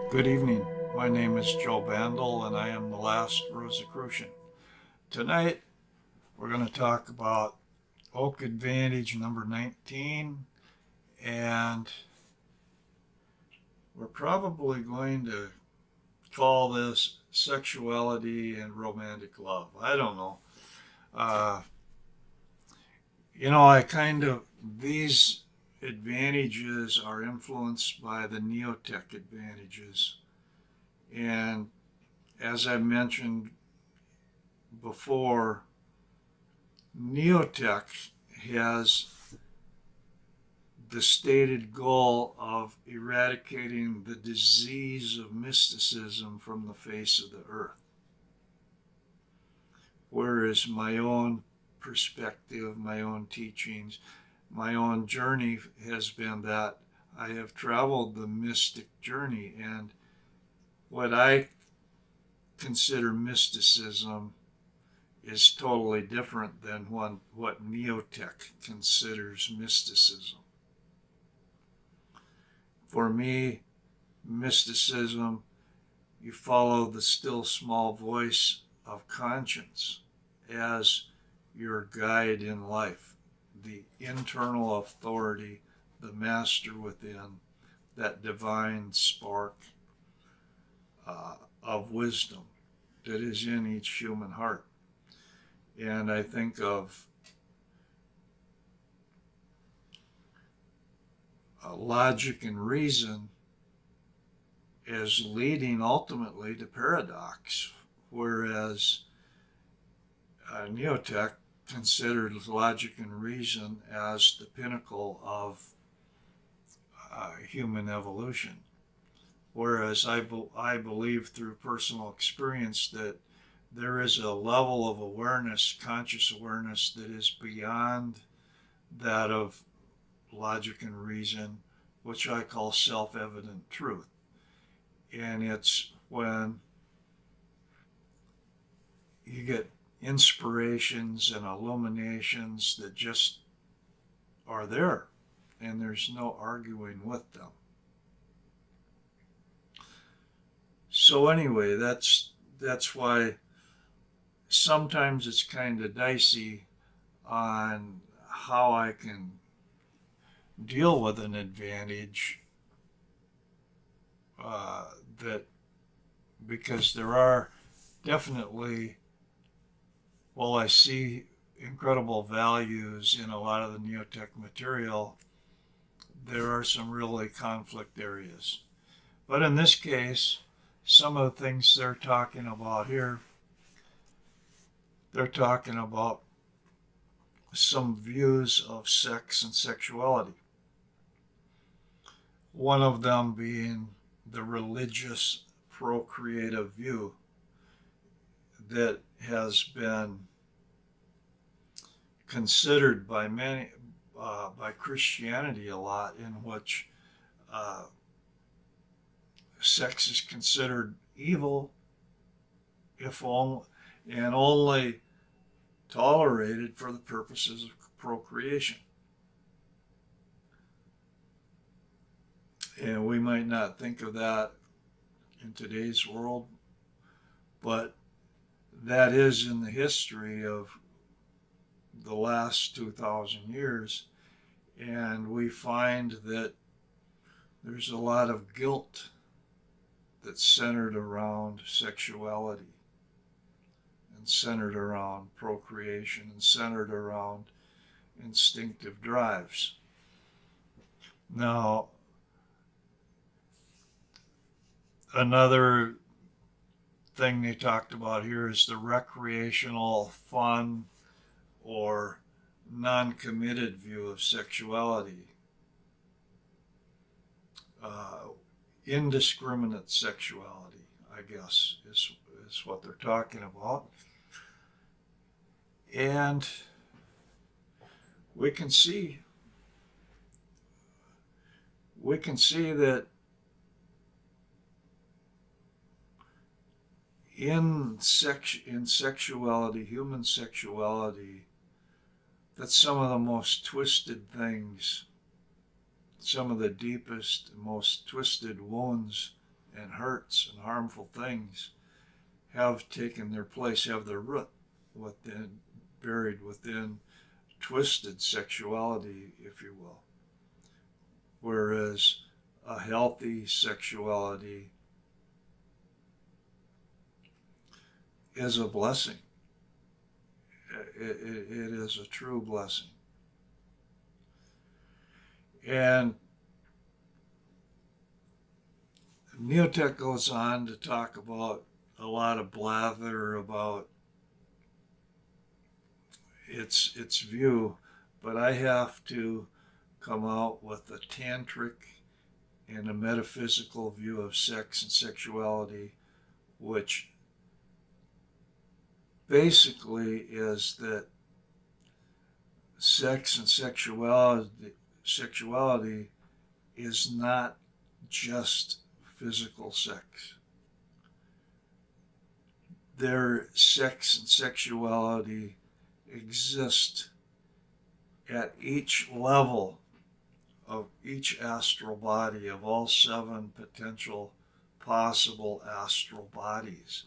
Good evening. My name is Joe Bandel, and I am the last Rosicrucian. Tonight, we're going to talk about Oak Advantage number 19, and we're probably going to call this Sexuality and Romantic Love. I don't know. Uh, these advantages are influenced by the neotech advantages. And as I mentioned before, neotech has the stated goal of eradicating the disease of mysticism from the face of the earth. Whereas my own perspective, my own teachings, my own journey has been that I have traveled the mystic journey, and what I consider mysticism is totally different than what neotech considers mysticism. For me, mysticism, you follow the still small voice of conscience as your guide in life, the internal authority, the master within, that divine spark of wisdom that is in each human heart. And I think of logic and reason as leading ultimately to paradox, whereas neotech considers logic and reason as the pinnacle of human evolution. Whereas I believe through personal experience that there is a level of awareness, conscious awareness, that is beyond that of logic and reason, which I call self-evident truth. And it's when you get inspirations and illuminations that just are there, and there's no arguing with them. So anyway, that's why sometimes it's kind of dicey on how I can deal with an advantage that because there are definitely, while I see incredible values in a lot of the neotech material, there are some really conflict areas. But in this case, some of the things they're talking about here, they're talking about some views of sex and sexuality. One of them being the religious procreative view that has been considered by many, by Christianity a lot, in which sex is considered evil if only, and only tolerated for the purposes of procreation. And we might not think of that in today's world, but that is in the history of the last 2,000 years. And we find that there's a lot of guilt that's centered around sexuality and centered around procreation and centered around instinctive drives. Now, another thing they talked about here is the recreational, fun, or non-committed view of sexuality. Indiscriminate sexuality, I guess, is what they're talking about. And we can see that in sexuality, human sexuality, that some of the most twisted things, some of the deepest, most twisted wounds and hurts and harmful things have taken their place, have their root buried within twisted sexuality, if you will. Whereas a healthy sexuality is a blessing. It is a true blessing. And Neotech goes on to talk about a lot of blather about its view, but I have to come out with a tantric and a metaphysical view of sex and sexuality, which basically is that sex and sexuality is not just physical sex. Their sex and sexuality exist at each level of each astral body, of all 7 potential possible astral bodies.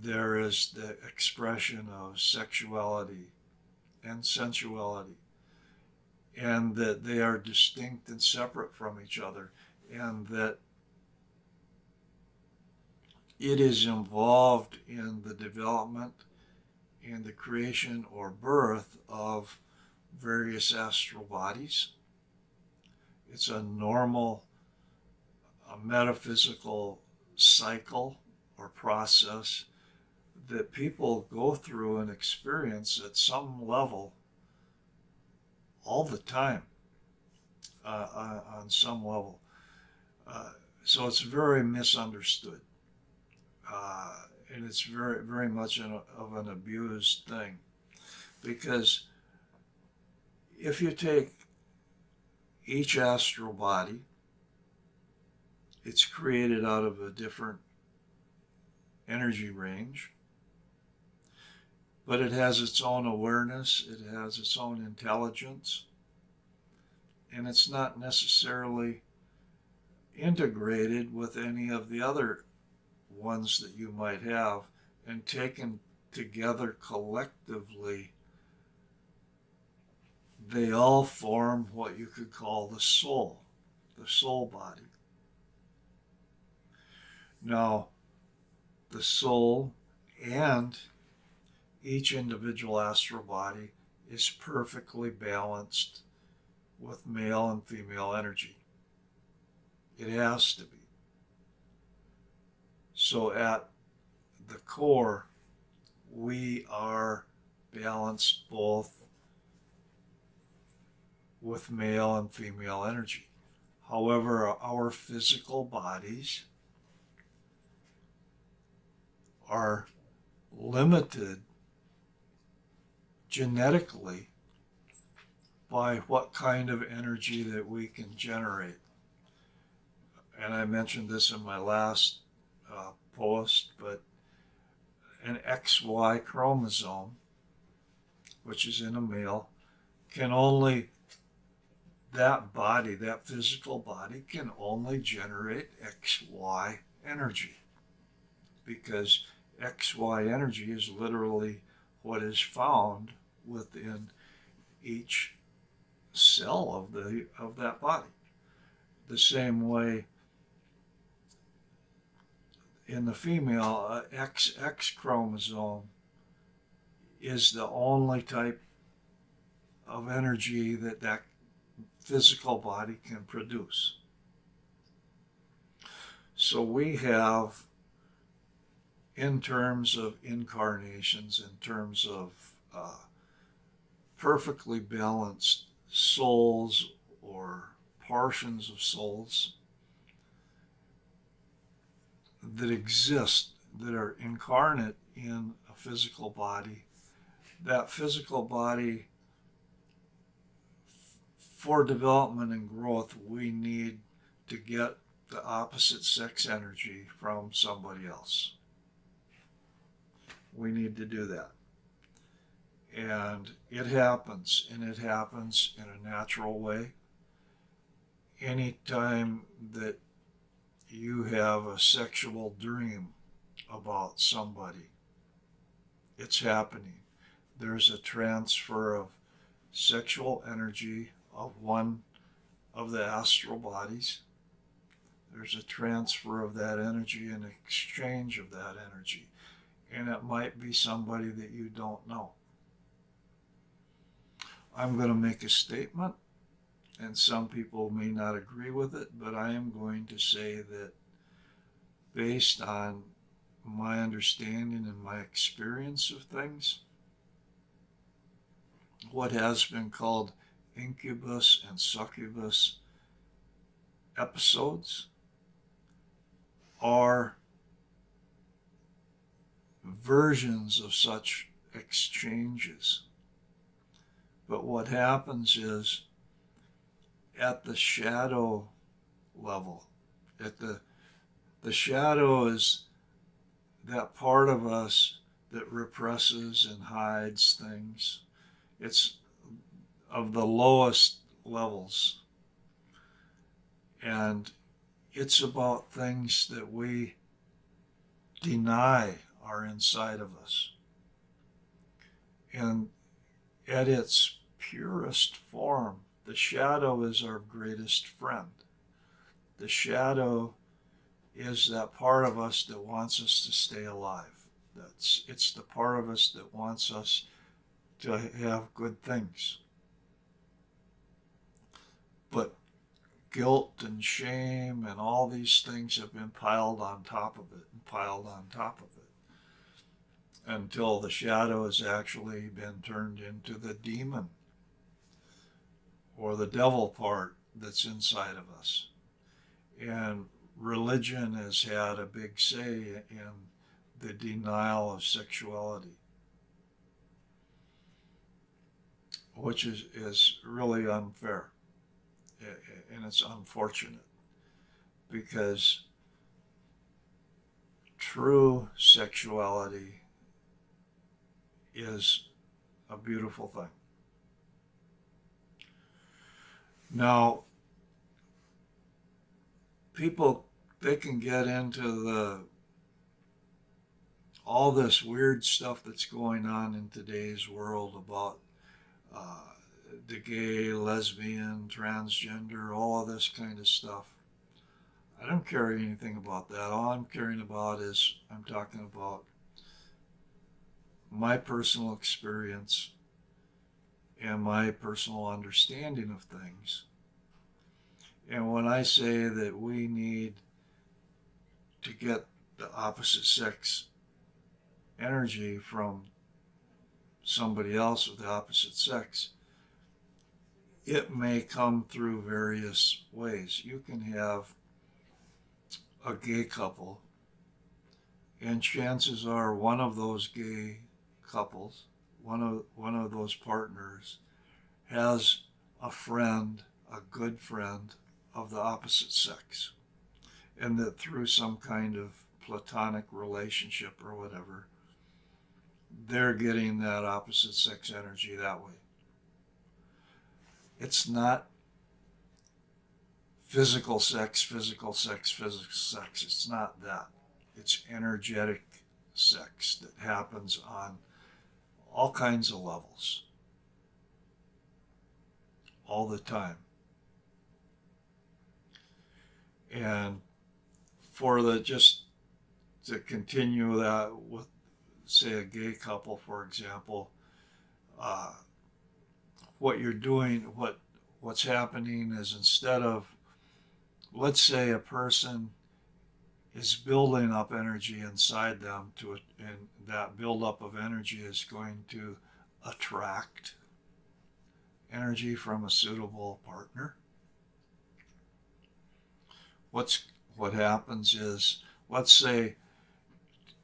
There is the expression of sexuality and sensuality, and that they are distinct and separate from each other, and that it is involved in the development and the creation or birth of various astral bodies. It's a normal, a metaphysical cycle or process that people go through and experience at some level all the time, on some level. So it's very misunderstood. And it's very, very much of an abused thing. Because if you take each astral body, it's created out of a different energy range, but it has its own awareness, it has its own intelligence, and it's not necessarily integrated with any of the other ones that you might have, and taken together collectively, they all form what you could call the soul body. Now, the soul and each individual astral body is perfectly balanced with male and female energy. It has to be. So at the core, we are balanced both with male and female energy. However, our physical bodies are limited genetically by what kind of energy that we can generate. And I mentioned this in my last post, but an XY chromosome, which is in a male, that physical body can only generate XY energy, because XY energy is literally what is found within each cell of that body. The same way in the female, XX chromosome is the only type of energy that physical body can produce. So we have, in terms of incarnations, in terms of perfectly balanced souls or portions of souls that exist, that are incarnate in a physical body. That physical body, for development and growth, we need to get the opposite sex energy from somebody else. We need to do that. And it happens in a natural way. Anytime that you have a sexual dream about somebody. It's happening. There's a transfer of sexual energy of one of the astral bodies. There's a transfer of that energy and exchange of that energy. And it might be somebody that you don't know. I'm going to make a statement, and some people may not agree with it, but I am going to say that based on my understanding and my experience of things, what has been called incubus and succubus episodes are versions of such exchanges. But what happens is at the shadow level, the shadow is that part of us that represses and hides things. It's of the lowest levels. And it's about things that we deny are inside of us. And at its purest form, the shadow is our greatest friend. The shadow is that part of us that wants us to stay alive. It's the part of us that wants us to have good things. But guilt and shame and all these things have been piled on top of it and piled on top of it until the shadow has actually been turned into the demon or the devil part that's inside of us. And religion has had a big say in the denial of sexuality, which is really unfair. And it's unfortunate because true sexuality is a beautiful thing. Now, people, they can get into all this weird stuff that's going on in today's world about the gay, lesbian, transgender, all of this kind of stuff. I don't care anything about that. All I'm caring about is I'm talking about my personal experience and my personal understanding of things. And when I say that we need to get the opposite sex energy from somebody else of the opposite sex, it may come through various ways. You can have a gay couple, and chances are one of those gay couples, one of those partners, has a friend, a good friend of the opposite sex, and that through some kind of platonic relationship or whatever, they're getting that opposite sex energy that way. It's not physical sex, physical sex, physical sex. It's not that. It's energetic sex that happens on all kinds of levels, all the time. And just to continue that with, say, a gay couple, for example, what you're doing, what's happening is instead of, let's say a person is building up energy inside them and that buildup of energy is going to attract energy from a suitable partner. What happens is, let's say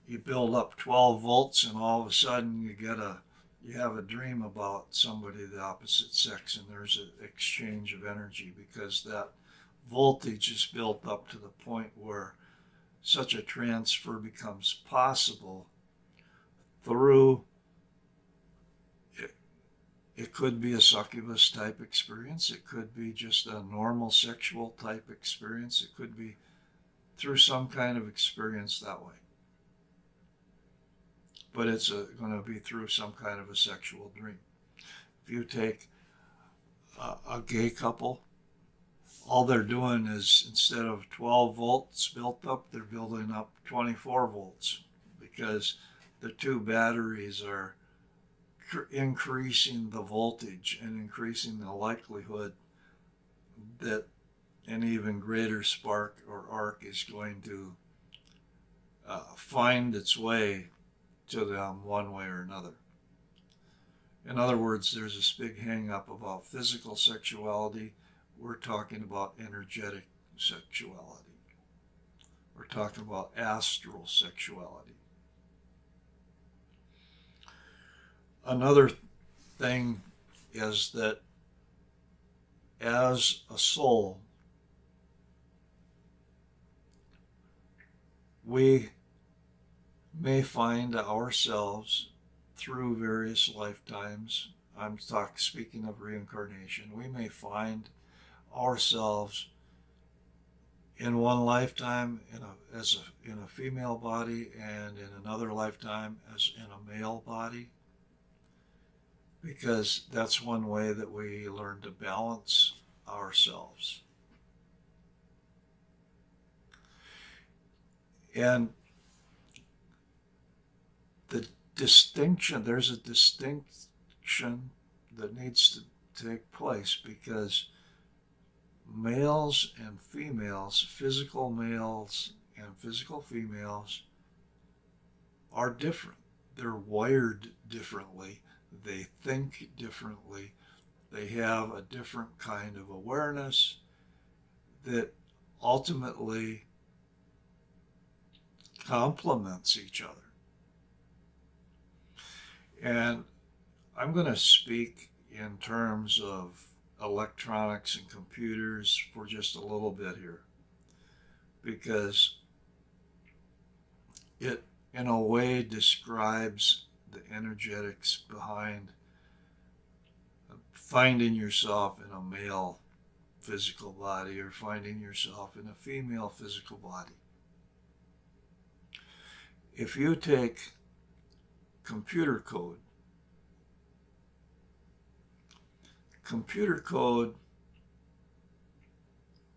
you build up 12 volts and all of a sudden you have a dream about somebody of the opposite sex, and there's an exchange of energy because that voltage is built up to the point where such a transfer becomes possible through, it could be a succubus type experience, it could be just a normal sexual type experience, it could be through some kind of experience that way. But it's going to be through some kind of a sexual dream. If you take a gay couple, all they're doing is, instead of 12 volts built up, they're building up 24 volts because the two batteries are increasing the voltage and increasing the likelihood that an even greater spark or arc is going to find its way to them one way or another. In other words, there's this big hang up about physical sexuality. We're talking about energetic sexuality. We're talking about astral sexuality. Another thing is that as a soul, we may find ourselves through various lifetimes. I'm speaking of reincarnation. We may find ourselves in one lifetime in a female body, and in another lifetime as in a male body, because that's one way that we learn to balance ourselves. And there's a distinction that needs to take place, because males and females, physical males and physical females, are different. They're wired differently. They think differently. They have a different kind of awareness that ultimately complements each other. And I'm going to speak in terms of electronics and computers for just a little bit here, because it in a way describes the energetics behind finding yourself in a male physical body or finding yourself in a female physical body. If you take computer code,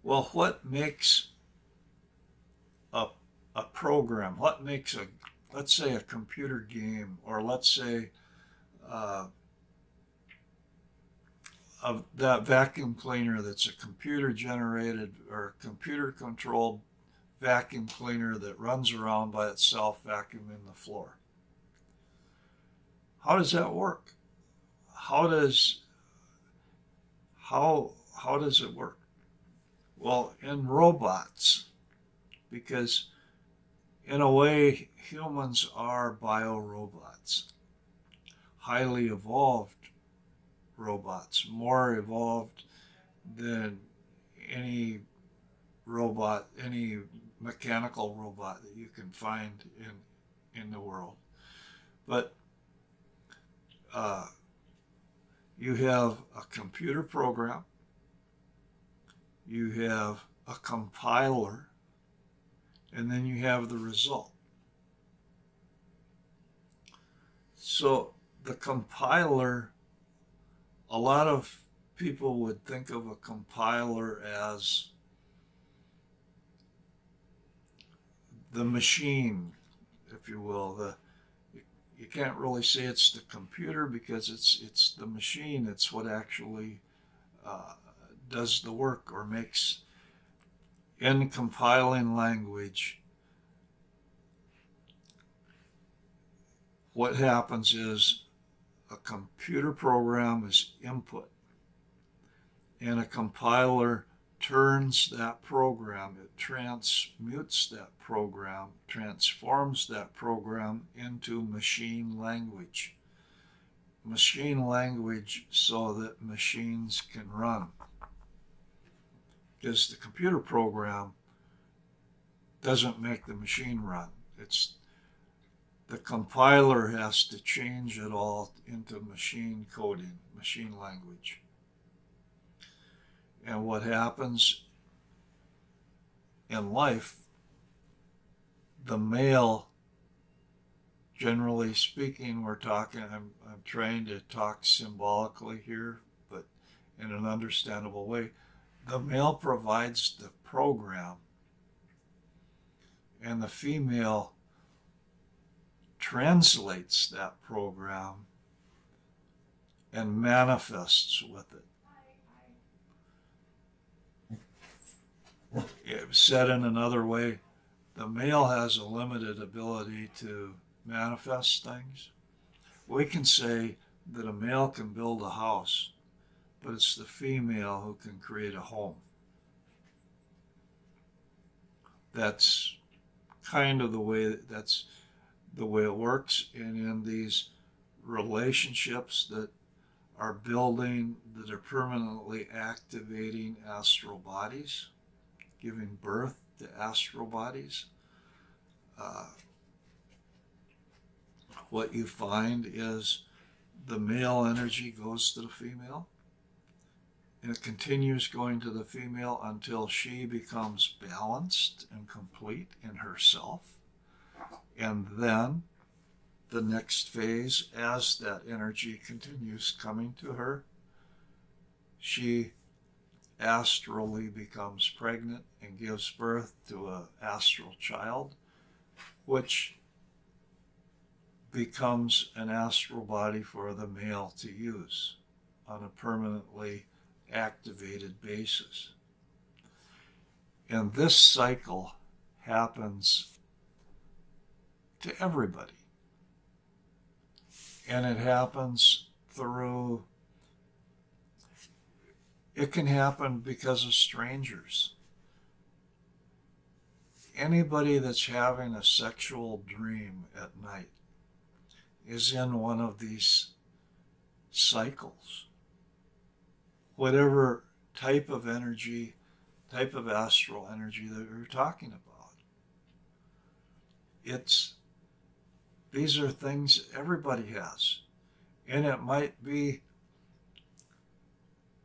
well, what makes a program, what makes let's say a computer game, or let's say of that vacuum cleaner that's a computer generated or computer controlled vacuum cleaner that runs around by itself vacuuming the floor. How does that work? How does it work? Well, in robots, because in a way humans are biorobots, highly evolved robots, more evolved than any robot, any mechanical robot that you can find in the world. But you have a computer program, you have a compiler, and then you have the result. So the compiler, a lot of people would think of a compiler as the machine, if you will. You can't really say it's the computer, because it's the machine. It's what actually does the work, or makes, in compiling language, what happens is a computer program is input, and a compiler turns that program, it transmutes that program, transforms that program into machine language. Machine language so that machines can run. Because the computer program doesn't make the machine run. It's the compiler has to change it all into machine coding, machine language. And what happens in life the male, generally speaking, I'm trying to talk symbolically here, but in an understandable way. The male provides the program, and the female translates that program and manifests with it. Said in another way, the male has a limited ability to manifest things. We can say that a male can build a house, but it's the female who can create a home. That's kind of the way it works. And in these relationships that are building, that are permanently activating astral bodies, giving birth to astral bodies, what you find is the male energy goes to the female, and it continues going to the female until she becomes balanced and complete in herself. And then the next phase, as that energy continues coming to her, she astrally becomes pregnant and gives birth to an astral child, which becomes an astral body for the male to use on a permanently activated basis. And this cycle happens to everybody. And it happens it can happen because of strangers. Anybody that's having a sexual dream at night is in one of these cycles. Whatever type of energy, type of astral energy that we're talking about. These are things everybody has. And it might be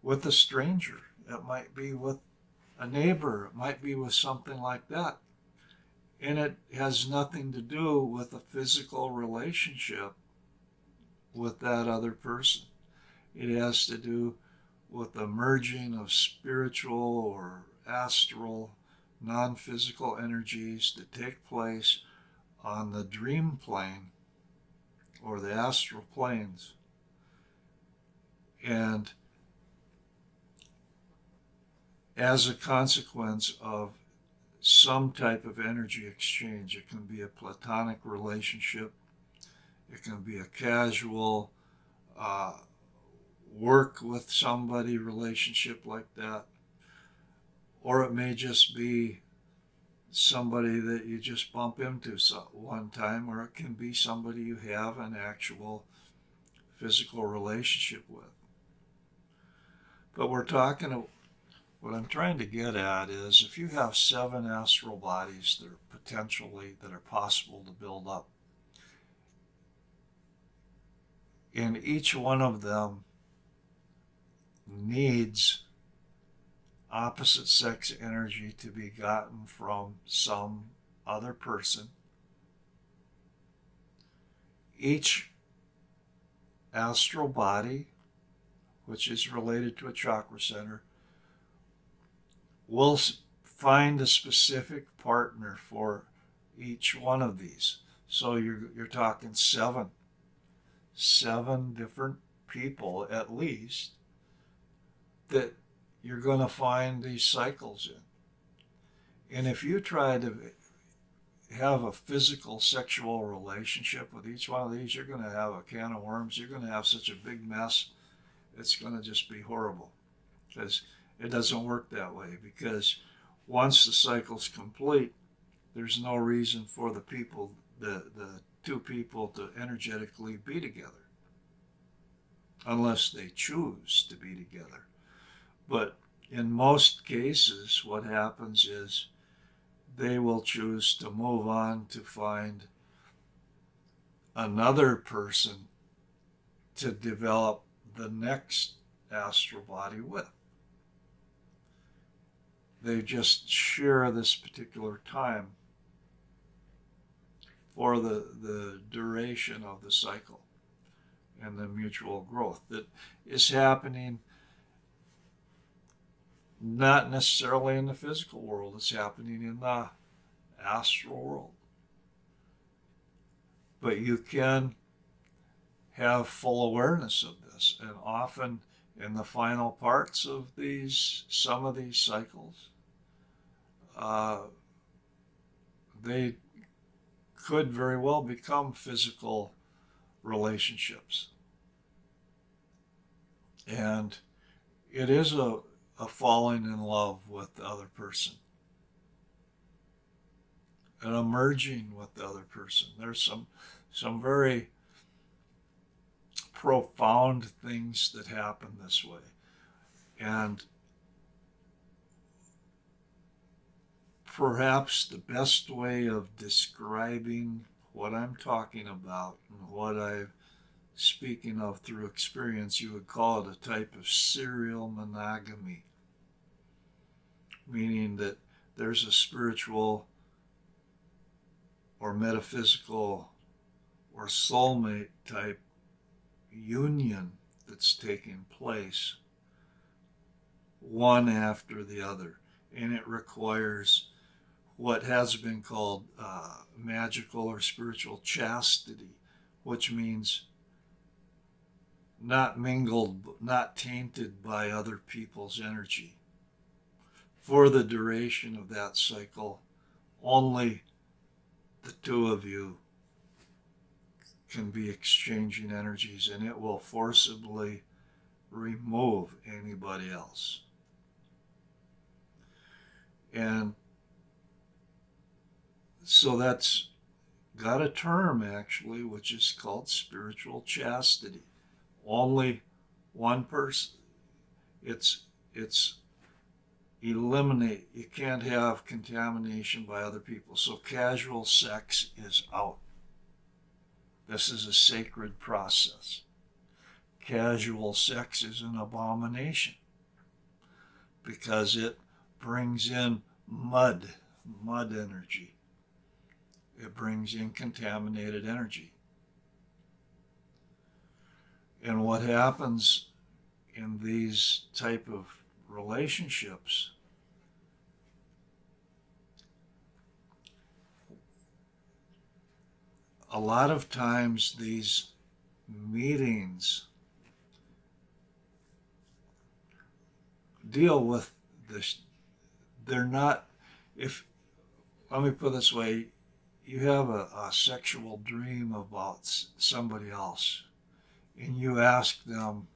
with a stranger. It might be with a neighbor. It might be with something like that. And it has nothing to do with a physical relationship with that other person. It has to do with the merging of spiritual or astral, non-physical energies that take place on the dream plane or the astral planes. And as a consequence of some type of energy exchange, it can be a platonic relationship, it can be a casual work with somebody relationship like that, or it may just be somebody that you just bump into one time, or it can be somebody you have an actual physical relationship with. But what I'm trying to get at is, if you have 7 astral bodies that are possible to build up, and each one of them needs opposite sex energy to be gotten from some other person. Each astral body, which is related to a chakra center, will find a specific partner for each one of these. So you're talking 7 different people at least that you're going to find these cycles in. And if you try to have a physical sexual relationship with each one of these, you're going to have a can of worms. You're going to have such a big mess. It's going to just be horrible, because it doesn't work that way. Because once the cycle's complete, there's no reason for the 2 people to energetically be together, unless they choose to be together. But in most cases, what happens is they will choose to move on to find another person to develop the next astral body with. They just share this particular time for the duration of the cycle and the mutual growth that is happening not necessarily in the physical world, it's happening in the astral world. But you can have full awareness of this, and often in the final parts of some of these cycles, they could very well become physical relationships. And it is a falling in love with the other person, and a merging with the other person. There's some very profound things that happen this way. And perhaps the best way of describing what I'm talking about and what I'm speaking of through experience, you would call it a type of serial monogamy, meaning that there's a spiritual or metaphysical or soulmate type union that's taking place, one after the other. And it requires what has been called magical or spiritual chastity, which means not mingled, not tainted by other people's energy. For the duration of that cycle, only the two of you can be exchanging energies, and it will forcibly remove anybody else. And so that's got a term, actually, which is called spiritual chastity. Only one person. It's eliminate. You can't have contamination by other people. So casual sex is out. This is a sacred process. Casual sex is an abomination because it brings in mud energy. It brings in contaminated energy. And what happens in these type of relationships, a lot of times these meetings deal with this. They're not, if, let me put it this way, you have a sexual dream about somebody else, and you ask them,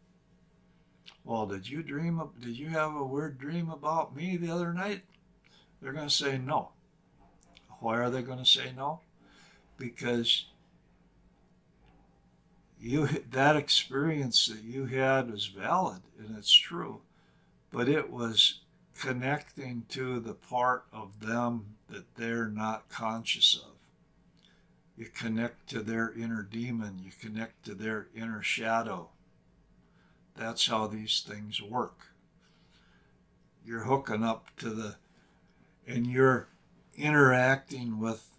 well, did you have a weird dream about me the other night? They're going to say no. Why are they going to say no? Because that experience that you had was valid and it's true, but it was connecting to the part of them that they're not conscious of. You connect to their inner demon, you connect to their inner shadow. That's how these things work. You're hooking up and you're interacting with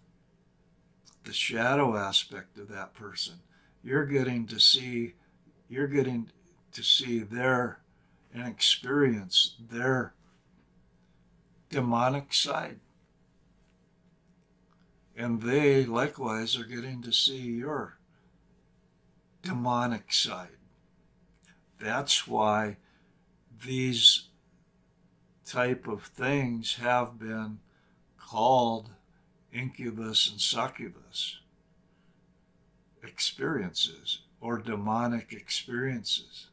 the shadow aspect of that person. You're getting to see their and experience their demonic side. And they likewise are getting to see your demonic side. That's why these type of things have been called incubus and succubus experiences or demonic experiences.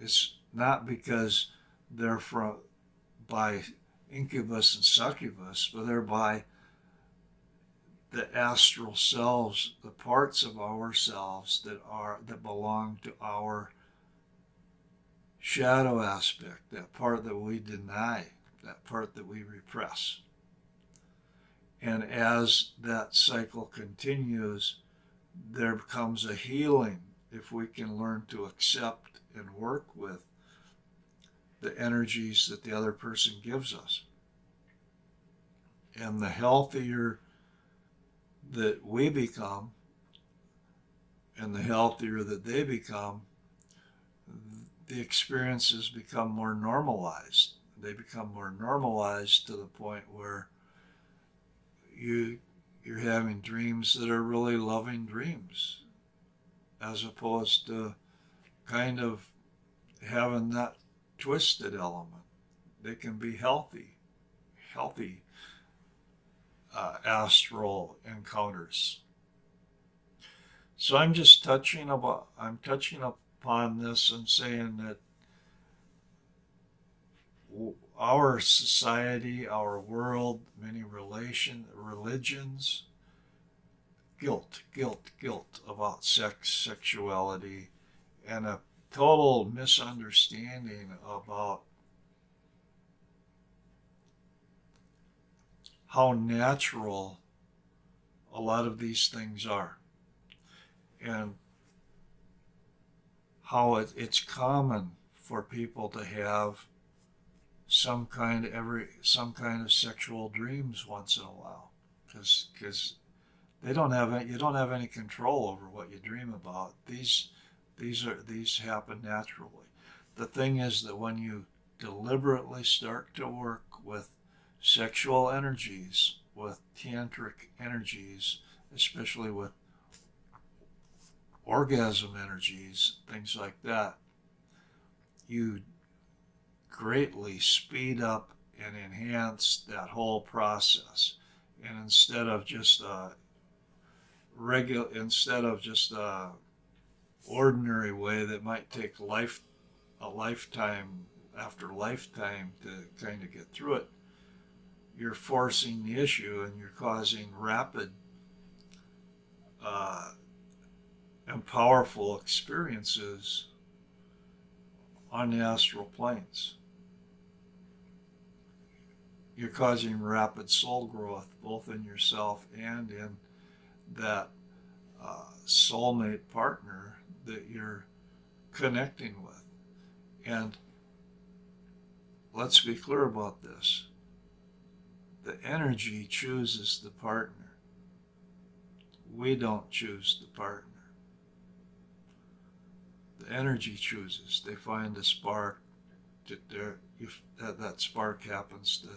It's not because they're by incubus and succubus, but they're by the astral selves, the parts of ourselves that belong to our shadow aspect, that part that we deny, that part that we repress. And as that cycle continues, there becomes a healing if we can learn to accept and work with the energies that the other person gives us. And the healthier that we become and the healthier that they become, the experiences become more normalized. They become more normalized to the point where you're having dreams that are really loving dreams, as opposed to kind of having that twisted element. They can be healthy astral encounters. So I'm touching upon this and saying that our society, our world, many religions, guilt about sex, sexuality, and a total misunderstanding about how natural a lot of these things are, and how it's common for people to have some kind of sexual dreams once in a while, because you don't have any control over what you dream about. These happen naturally. The thing is that when you deliberately start to work with sexual energies, with tantric energies, especially with orgasm energies, things like that, you greatly speed up and enhance that whole process. And instead of just a ordinary way that might take a lifetime after lifetime to kind of get through it, you're forcing the issue and you're causing rapid and powerful experiences on the astral planes. You're causing rapid soul growth both in yourself and in that soulmate partner that you're connecting with. And let's be clear about this. The energy chooses the partner. We don't choose the partner. The energy chooses. They find a spark. That spark happens to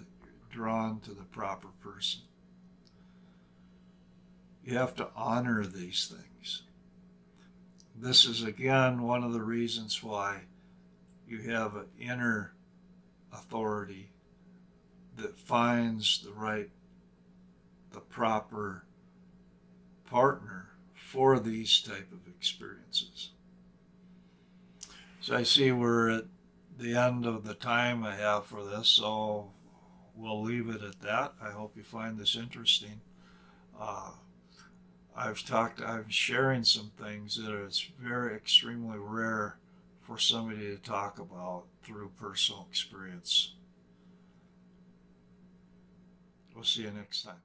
drawn to the proper person. You have to honor these things. This is again one of the reasons why you have an inner authority that finds the proper partner for these type of experiences. So I see we're at the end of the time I have for this, so we'll leave it at that. I hope you find this interesting. I'm sharing some things that it's very extremely rare for somebody to talk about through personal experience. We'll see you next time.